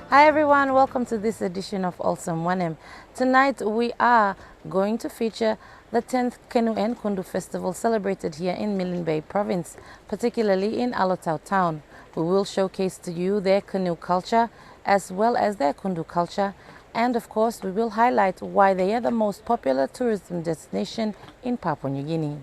Hi everyone, welcome to this edition of Olsem Wanem. Tonight we are going to feature the 10th Kenu Kundu Festival celebrated here in Milne Bay Province, particularly in Alotau Town. We will showcase to you their canoe culture as well as their Kundu culture, and of course we will highlight why they are the most popular tourism destination in Papua New Guinea.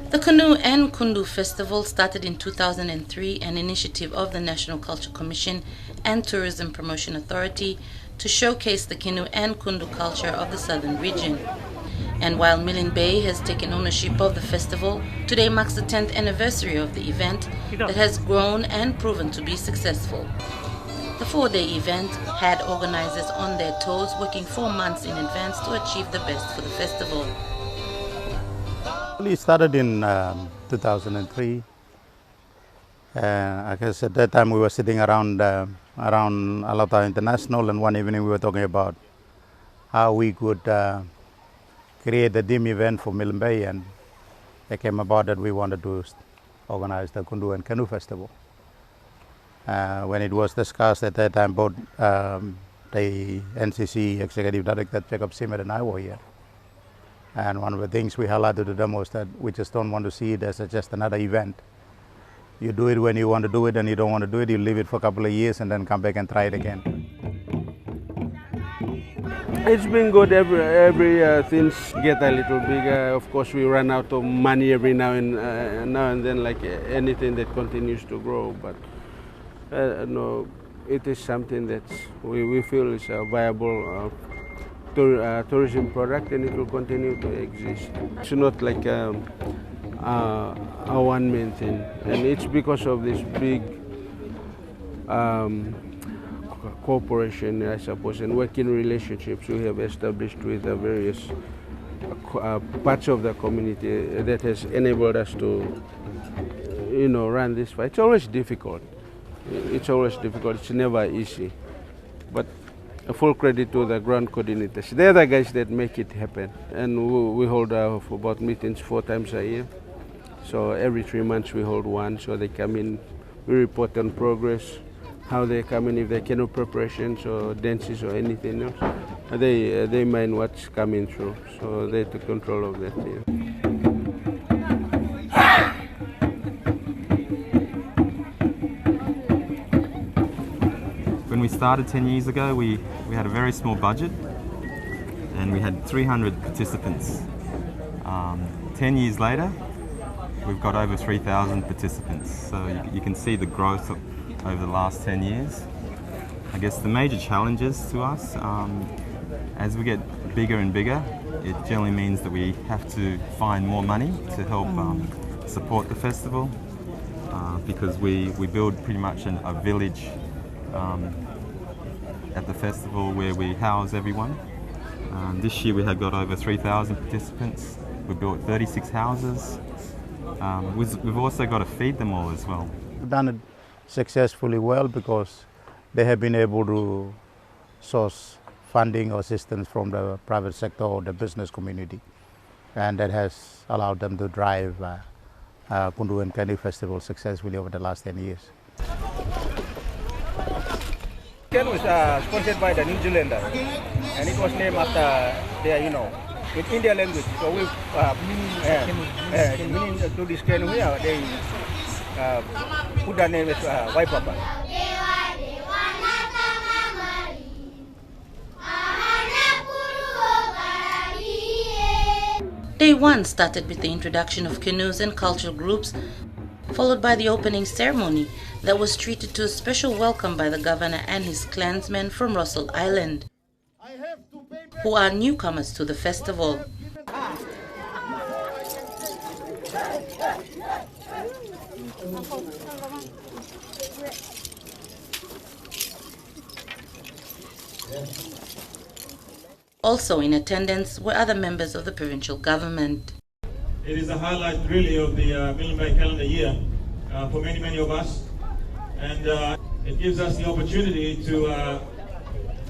The Kenu Kundu Festival started in 2003, an initiative of the National Culture Commission and Tourism Promotion Authority to showcase the Kenu and Kundu culture of the southern region. And while Milne Bay has taken ownership of the festival, today marks the 10th anniversary of the event that has grown and proven to be successful. The 4-day event had organizers on their toes, working 4 months in advance to achieve the best for the festival. It started in 2003. I guess at that time we were sitting around Alotau International, and one evening we were talking about how we could create a theme event for Milne Bay, and it came about that we wanted to organize the Kundu and Kenu Festival. When it was discussed at that time, both the NCC Executive Director Jacob Simmet and I were here. And one of the things we highlighted to them was that we just don't want to see it as just another event. You do it when you want to do it, and you don't want to do it, you leave it for a couple of years and then come back and try it again. It's been good every things get a little bigger. Of course, we run out of money every now and then, like anything that continues to grow. But no, it is something that we feel is a viable tourism product, and it will continue to exist. It's not like a one-man thing, and it's because of this big cooperation, I suppose, and working relationships we have established with the various parts of the community that has enabled us to, run this fight. It's always difficult. It's always difficult. It's never easy, but a full credit to the ground coordinators. They're the guys that make it happen. And we hold about meetings 4 times a year. So every 3 months we hold one. So they come in, we report on progress, how they come in, if they cannot preparations or dances or anything else. They mind what's coming through. So they take control of that. Yeah. When we started 10 years ago, we had a very small budget and we had 300 participants. 10 years later, we've got over 3,000 participants. So you can see the growth over the last 10 years. I guess the major challenges to us, as we get bigger and bigger, it generally means that we have to find more money to help support the festival, because we build pretty much a village at the festival where we house everyone. This year we had got over 3,000 participants. We built 36 houses. We've also got to feed them all as well. We've done it successfully well because they have been able to source funding or assistance from the private sector or the business community, and that has allowed them to drive Kundu and Kenu Festival successfully over the last 10 years. Kenu was sponsored by the New Zealanders, and it was named after their, in Indian language. So we meaning to this Kenu here, they put the name as Waipapa. Day 1 started with the introduction of canoes and cultural groups, followed by the opening ceremony that was treated to a special welcome by the governor and his clansmen from Russell Island, who are newcomers to the festival. Also in attendance were other members of the provincial government. It is a highlight really of the Milne Bay calendar year for many of us, and it gives us the opportunity to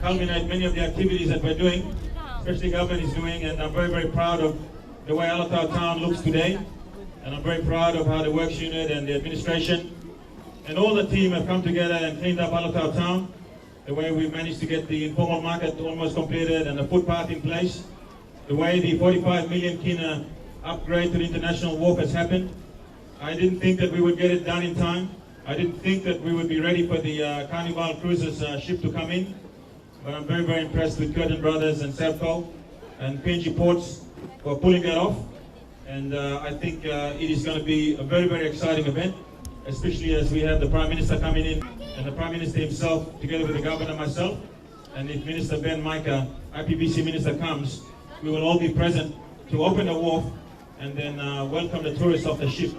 culminate many of the activities that we're doing, especially government is doing, and I'm very proud of the way Alotau town looks today, and I'm very proud of how the works unit and the administration and all the team have come together and cleaned up Alatau town, the way we managed to get the informal market almost completed and the footpath in place, the way the 45 million kina upgrade to the international wharf has happened. I didn't think that we would get it done in time. I didn't think that we would be ready for the Carnival Cruises ship to come in, but I'm very, very impressed with Curtin Brothers and Sevco and PNG Ports for pulling that off. And I think it is going to be a very, very exciting event, especially as we have the Prime Minister coming in and the Prime Minister himself, together with the Governor and myself. And if Minister Ben Micah, IPBC Minister, comes, we will all be present to open the wharf and then welcome the tourists off the ship.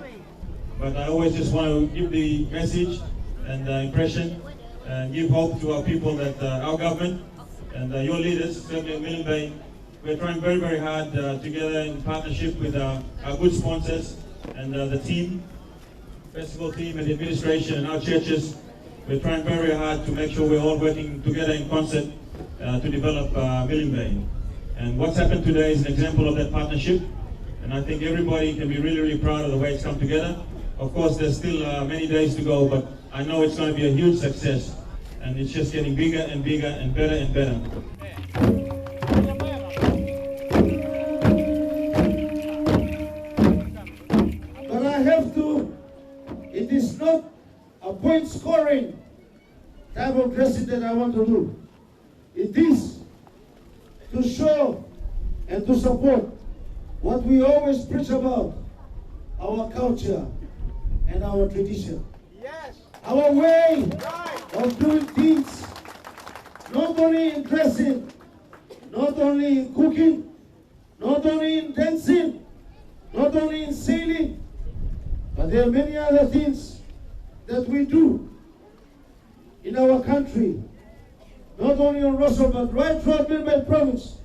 But I always just want to give the message and impression and give hope to our people that our government and your leaders, certainly in Milne Bay, we're trying very, very hard together in partnership with our good sponsors and the team, festival team and the administration and our churches. We're trying very hard to make sure we're all working together in concert to develop Milne Bay. And what's happened today is an example of that partnership. And I think everybody can be really, really proud of the way it's come together. Of course, there's still many days to go, but I know it's going to be a huge success. And it's just getting bigger and bigger and better and better. But I have to, it is not a point scoring type of dressing that I want to do. It is to show and to support what we always preach about, our culture and our tradition. Yes. Our way of doing things, not only in dressing, not only in cooking, not only in dancing, not only in sailing, but there are many other things that we do in our country, not only on Russell, but right throughout Milne Bay province.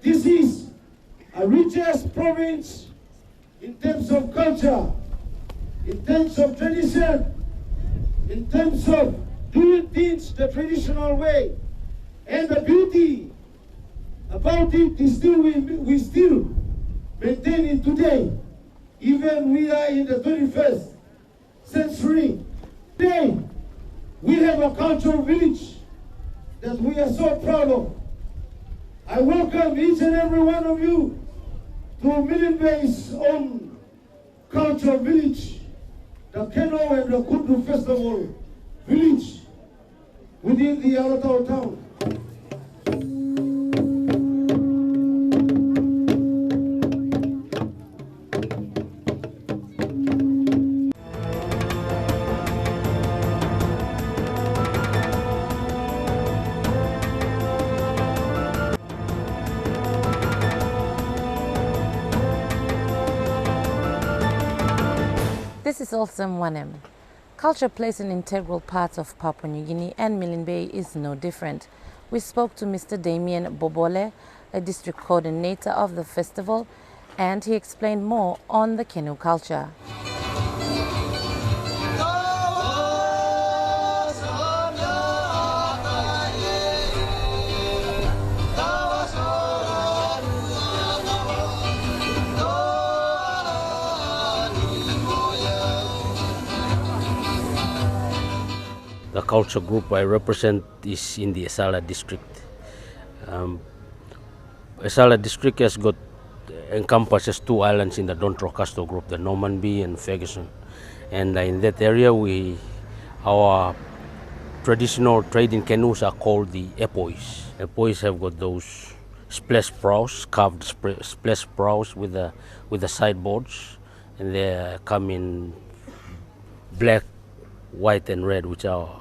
This is a richest province in terms of culture, in terms of tradition, in terms of doing things the traditional way. And the beauty about it is still we still maintain it today. Even we are in the 21st century. Today, we have a cultural village that we are so proud of. I welcome each and every one of you to Milne Bay's own cultural village, the Kenu and the Kundu Festival village within the Alatau town. This is Olsem Wanem. Culture plays an integral part of Papua New Guinea, and Milne Bay is no different. We spoke to Mr. Damien Bobole, a district coordinator of the festival, and he explained more on the Kenu culture. The culture group I represent is in the Esala district. Esala district has got encompasses two islands in the Don Trocastro group, the Normanby and Ferguson. And in that area, our traditional trading canoes are called the epois. Epois have got those splash prows, carved splash prows with the sideboards, and they come in black, white, and red, which are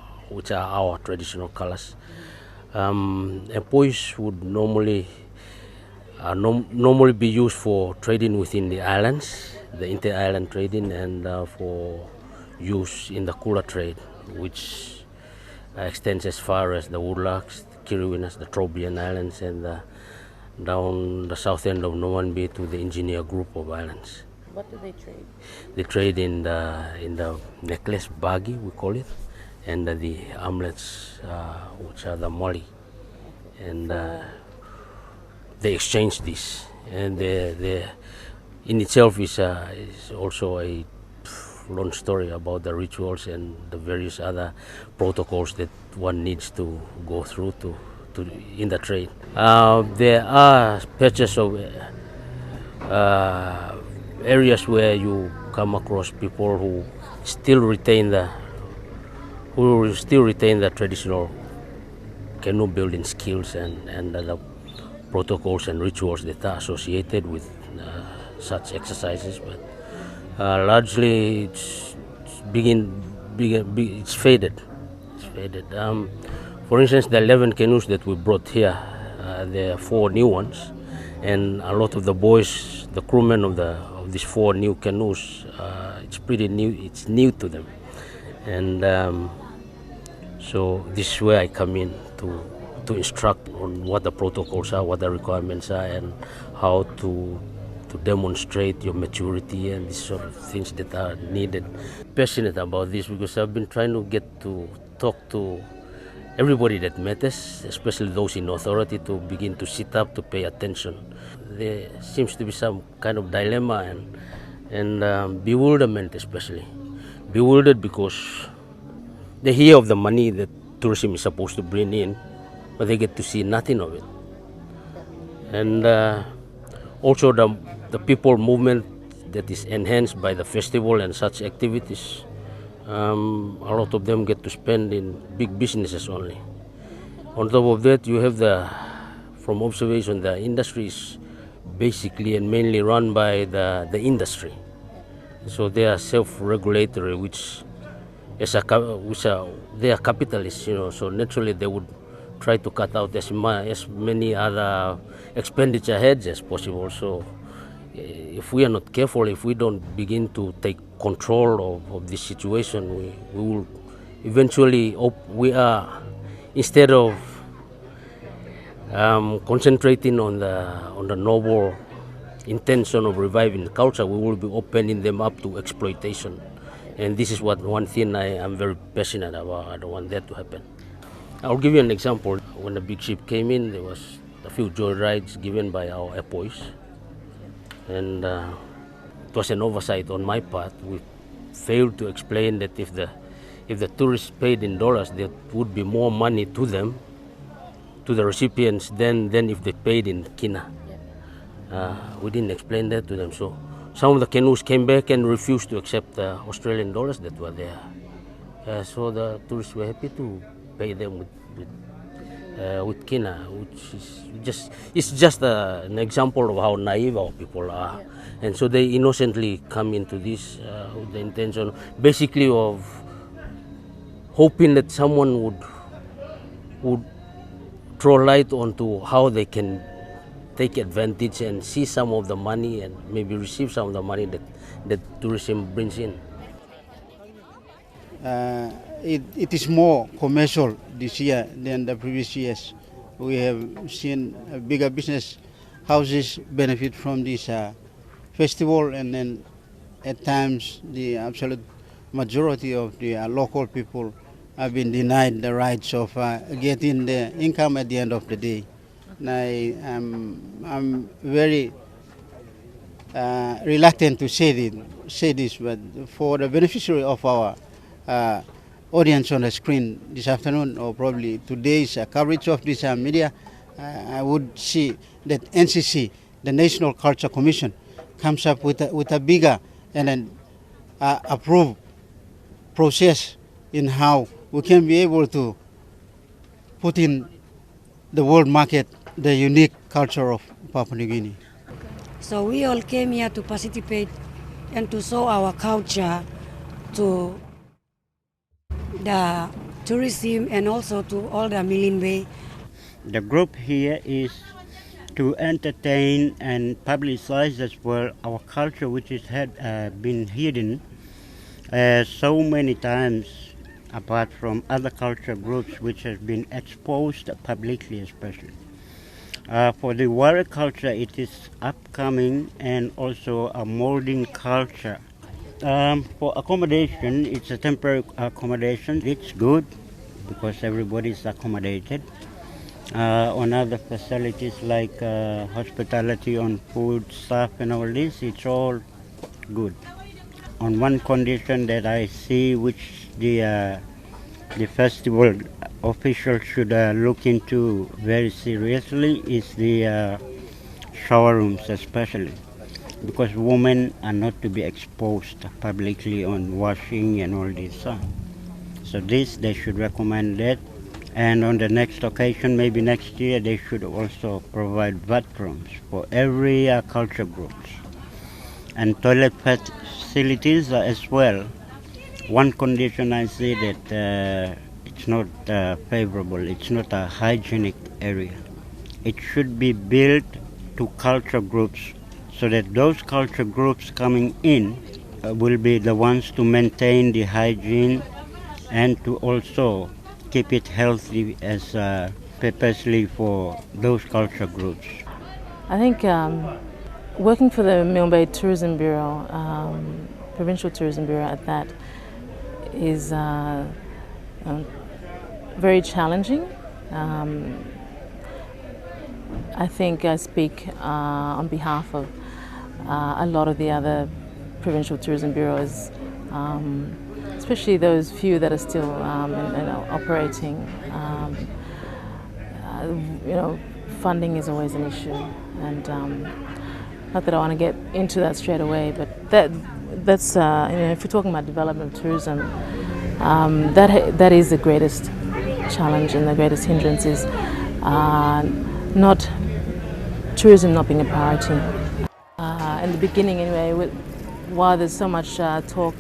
our traditional colors. Epois would normally be used for trading within the islands, the inter-island trading, and for use in the cooler trade, which extends as far as the Woodlarks, the Kiriwinas, the Trobriand Islands, and down the south end of Normanby to the Engineer group of islands. What do they trade? They trade in the necklace bagi, we call it, and the armlets, which are the moli, and they exchange this, and they in itself is also a long story about the rituals and the various other protocols that one needs to go through to in the trade. There are patches of areas where you come across people who still retain the traditional canoe building skills and the protocols and rituals that are associated with such exercises, but largely it's faded. It's faded. For instance, the 11 canoes that we brought here, there are 4 new ones, and a lot of the boys, the crewmen of these 4 new canoes, it's pretty new. It's new to them, and so this is where I come in to instruct on what the protocols are, what the requirements are, and how to demonstrate your maturity and these sort of things that are needed. Passionate about this because I've been trying to get to talk to everybody that matters, especially those in authority, to begin to sit up, to pay attention. There seems to be some kind of dilemma and bewilderment, especially. Bewildered because they hear of the money that tourism is supposed to bring in, but they get to see nothing of it. And also the people movement that is enhanced by the festival and such activities, a lot of them get to spend in big businesses only. On top of that, you have from observation, the industry is basically and mainly run by the industry. So they are self-regulatory, which they are capitalists, so naturally they would try to cut out as many other expenditure heads as possible. So if we are not careful, if we don't begin to take control of this situation, we will eventually, instead of concentrating on the noble intention of reviving the culture, we will be opening them up to exploitation. And this is one thing I am very passionate about. I don't want that to happen. I'll give you an example. When the big ship came in, there was a few joyrides given by our apoys. And it was an oversight on my part. We failed to explain that if the tourists paid in dollars, there would be more money to them, to the recipients, than if they paid in kina. We didn't explain that to them. So some of the canoes came back and refused to accept the Australian dollars that were there. So the tourists were happy to pay them with kina, which is just an example of how naive our people are. And so they innocently come into this with the intention, basically, of hoping that someone would throw light onto how they can take advantage and see some of the money and maybe receive some of the money that tourism brings in. It is more commercial this year than the previous years. We have seen bigger business houses benefit from this festival, and then at times the absolute majority of the local people have been denied the rights of getting the income at the end of the day. And I'm very reluctant to say this, but for the beneficiary of our audience on the screen this afternoon, or probably today's coverage of this media, I would see that NCC, the National Culture Commission, comes up with a bigger and an approved process in how we can be able to put in the world market the unique culture of Papua New Guinea. So we all came here to participate and to show our culture to the tourism and also to all the Milimbe. The group here is to entertain and publicize as well our culture, which had been hidden so many times, apart from other culture groups which have been exposed publicly, especially. For the warrior culture, it is upcoming and also a molding culture. For accommodation, it's a temporary accommodation. It's good because everybody is accommodated. On other facilities like hospitality, on food, staff and all this, it's all good. on one condition that I see which the festival officials should look into very seriously is the shower rooms especially, because women are not to be exposed publicly on washing and all this. So this, they should recommend that. And on the next occasion, maybe next year, they should also provide bathrooms for every culture groups and toilet facilities as well. One condition I see that it's not favorable, it's not a hygienic area. It should be built to culture groups so that those culture groups coming in will be the ones to maintain the hygiene and to also keep it healthy as purposely for those culture groups. I think working for the Milne Bay Tourism Bureau, Provincial Tourism Bureau at that, is very challenging. I think I speak on behalf of a lot of the other provincial tourism bureaus, especially those few that are still operating. Funding is always an issue, and not that I want to get into that straight away, but that's if you're talking about development of tourism, that is the greatest challenge and the greatest hindrance is not tourism not being a priority. In the beginning, anyway, while there's so much talk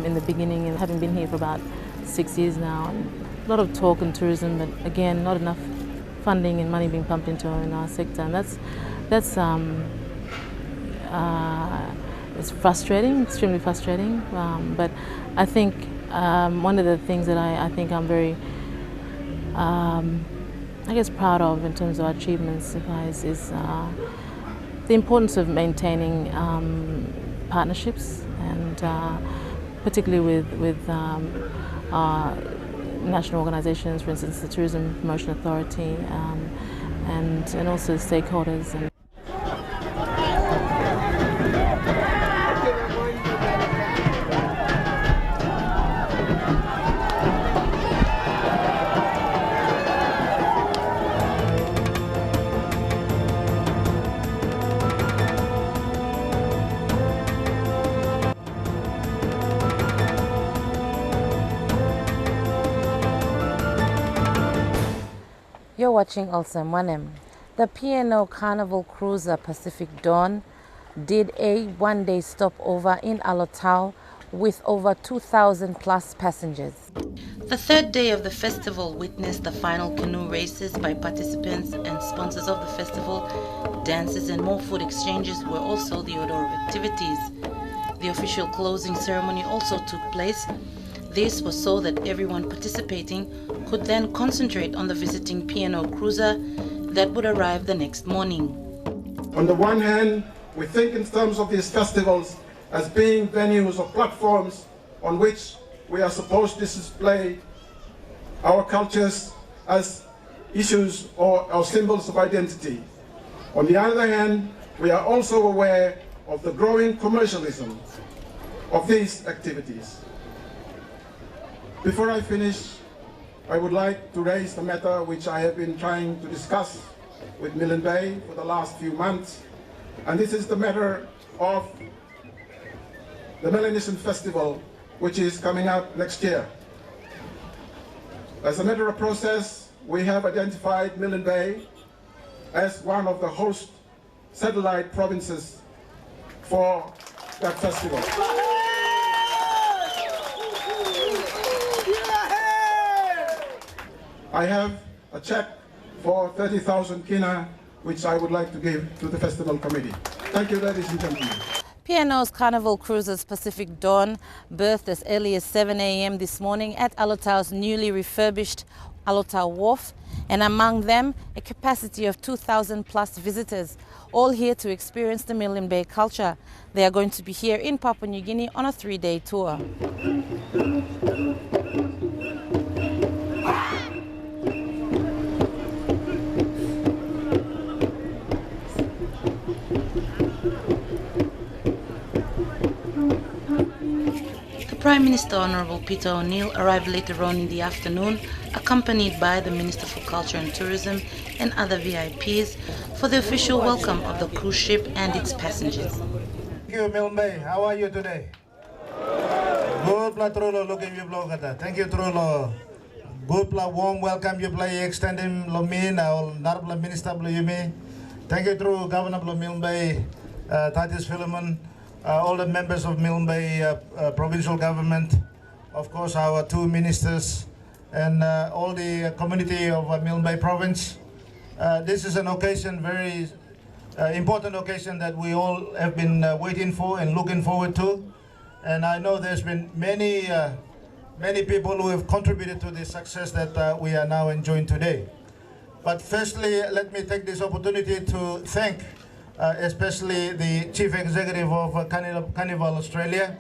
in the beginning, and having been here for about 6 years now, and a lot of talk on tourism, but again, not enough funding and money being pumped into in our sector, and that's it's frustrating, extremely frustrating. But I think one of the things that I think I'm very proud of in terms of our achievements is the importance of maintaining partnerships, and particularly with our national organisations, for instance the Tourism Promotion Authority, and also stakeholders. You're watching Olsem, Wanem. The P&O Carnival Cruiser Pacific Dawn did a one-day stopover in Alotau with over 2,000 plus passengers. The third day of the festival witnessed the final canoe races by participants and sponsors of the festival. Dances and more food exchanges were also the order of activities. The official closing ceremony also took place. This was so that everyone participating could then concentrate on the visiting P&O cruiser that would arrive the next morning. On the one hand, we think in terms of these festivals as being venues or platforms on which we are supposed to display our cultures as issues or symbols of identity. On the other hand, we are also aware of the growing commercialism of these activities. Before I finish, I would like to raise the matter which I have been trying to discuss with Milne Bay for the last few months, and this is the matter of the Melanesian Festival, which is coming up next year. As a matter of process, we have identified Milne Bay as one of the host satellite provinces for that festival. I have a check for 30,000 kina, which I would like to give to the festival committee. Thank you, ladies and gentlemen. P&O's Carnival Cruises Pacific Dawn berthed as early as 7 a.m. this morning at Alotau's newly refurbished Alotau Wharf, and among them a capacity of 2,000 plus visitors, all here to experience the Milne Bay culture. They are going to be here in Papua New Guinea on a 3-day tour. Prime Minister Honorable Peter O'Neill arrived later on in the afternoon, accompanied by the Minister for Culture and Tourism and other VIPs for the official welcome of the cruise ship and its passengers. Thank you, Milne. How are you today? Good, Trulo, looking you blog at that. Thank you, Trulo. Good, warm welcome you play extending Lomin, our Narbla Minister Bluyumi. Thank you, True Governor Milne Bay, Titus Philemon, all the members of Milne Bay provincial government, of course, our two ministers, and all the community of Milne Bay province. This is an occasion, very important occasion that we all have been waiting for and looking forward to. And I know there's been many people who have contributed to the success that we are now enjoying today. But firstly, let me take this opportunity to thank especially the Chief Executive of Carnival Australia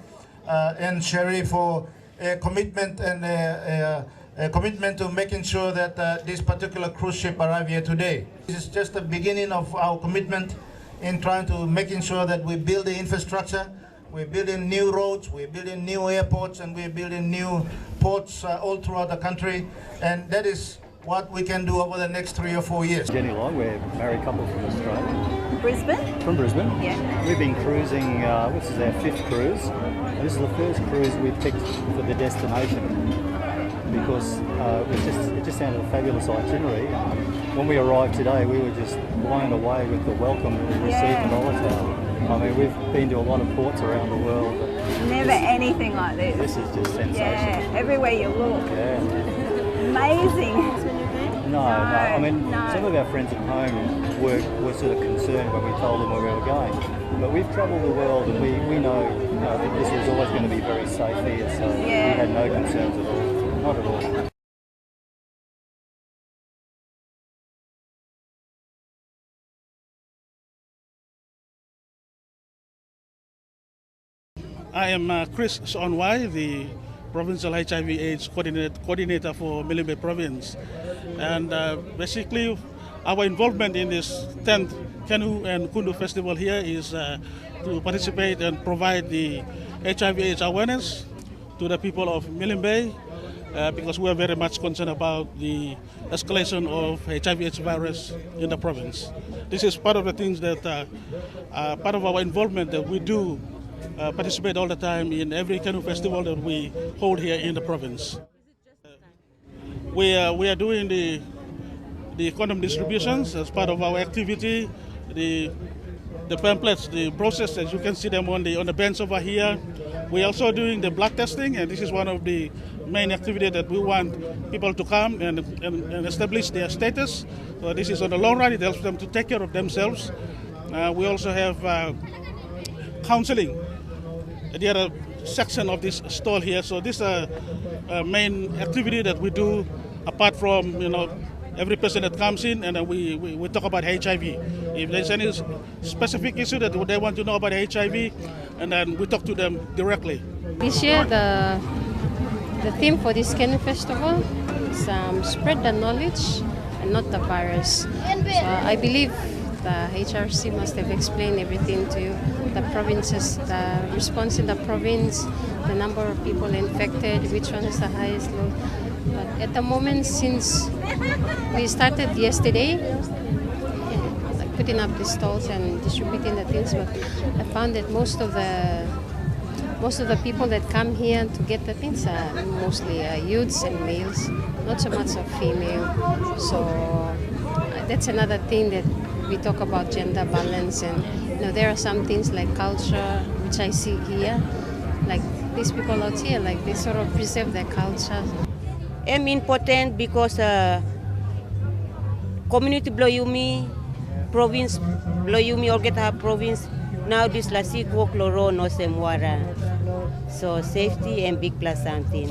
and Sherry for a commitment and a commitment to making sure that this particular cruise ship arrive here today. This is just the beginning of our commitment in trying to making sure that we build the infrastructure. We're building new roads, we're building new airports, and we're building new ports all throughout the country. And that is what we can do over the next 3 or 4 years. Jenny Long, we're a married couple from Australia. Brisbane? From Brisbane. Yeah. We've been cruising, this is our 5th cruise. And this is the first cruise we've picked for the destination because it just sounded a fabulous itinerary. When we arrived today, we were just blown away with the welcome that we received in Olsem. I mean, we've been to a lot of ports around the world. Never anything like this. This is just sensational. Yeah, everywhere you look. Yeah. Amazing. No. I mean, some of our friends at home were sort of concerned when we told them where we were going. But we've travelled the world and we know that this was always going to be very safe here, so we had no concerns at all. Not at all. I am Chris Sonwai, the Provincial HIV/AIDS coordinator for Milne Bay Province. And basically, our involvement in this 10th Kenu and Kundu Festival here is to participate and provide the HIV/AIDS awareness to the people of Milne Bay because we are very much concerned about the escalation of HIV/AIDS virus in the province. This is part of the things that part of our involvement that we do participate all the time in every Kenu festival that we hold here in the province. We are doing the condom distributions as part of our activity. The pamphlets, the process, as you can see them on the bench over here. We are also doing the blood testing, and this is one of the main activities that we want people to come and establish their status. So this is on the long run, it helps them to take care of themselves. We also have counseling. The other section of this stall here. So this is a main activity that we do apart from every person that comes in, and then we talk about HIV. If there's any specific issue that they want to know about HIV, and then we talk to them directly. This year the theme for this Kenu Festival is spread the knowledge and not the virus. So I believe the HRC must have explained everything to you. The provinces, the response in the province, the number of people infected, which one is the highest load. But at the moment, since we started yesterday, like putting up the stalls and distributing the things, but I found that most of the people that come here to get the things are mostly youths and males, not so much of female. So that's another thing that we talk about gender balance, and there are some things like culture which I see here, like these people out here, like they sort of preserve their culture. I'm important because community Bluyumi, province Bluyumi Olgeta province, now this lasik walk loro no semwara. So safety and big plus something.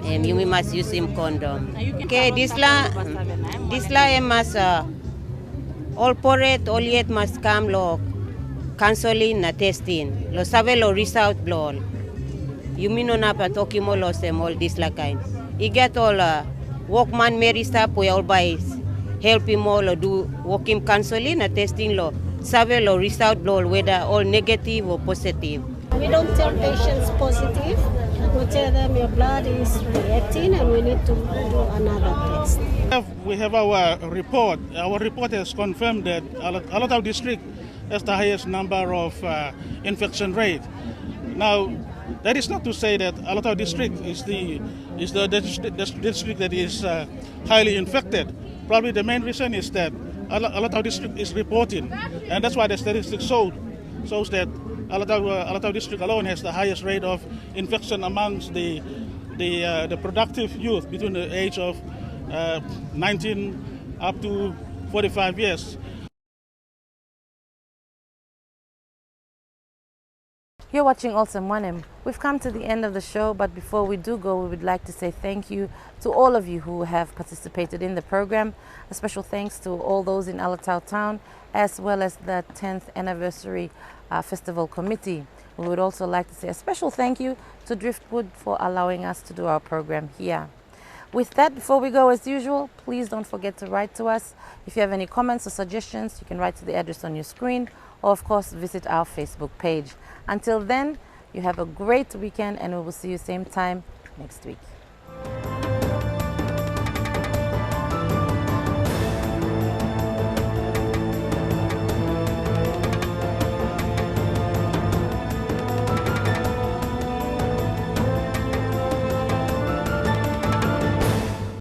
And you must use him condom. Okay, this la must all poret all yet must come lo counseling na testing. Lo sabe lo result blow. You mean no na patokimo lo sem all this la kind. You get all workman Mary stop we all by help him all do working counseling na testing lo sabe lo result blow whether all negative or positive. We don't tell patients positive. We tell them your blood is reacting and we need to do another test. We have our report. Our report has confirmed that Alatau district has the highest number of infection rate. Now, that is not to say that Alatau district is the district that is highly infected. Probably the main reason is that Alatau district is reporting, and that's why the statistics shows that Alatau district alone has the highest rate of infection amongst the productive youth between the age of 19 up to 45 years. You're watching Olsem Wanem. We've come to the end of the show, but before we do go, we would like to say thank you to all of you who have participated in the program. A special thanks to all those in Alatau town, as well as the 10th anniversary festival committee. We would also like to say a special thank you to Driftwood for allowing us to do our program here. With that, before we go, as usual, please don't forget to write to us. If you have any comments or suggestions, you can write to the address on your screen, or of course visit our Facebook page. Until then, you have a great weekend, and we will see you same time next week.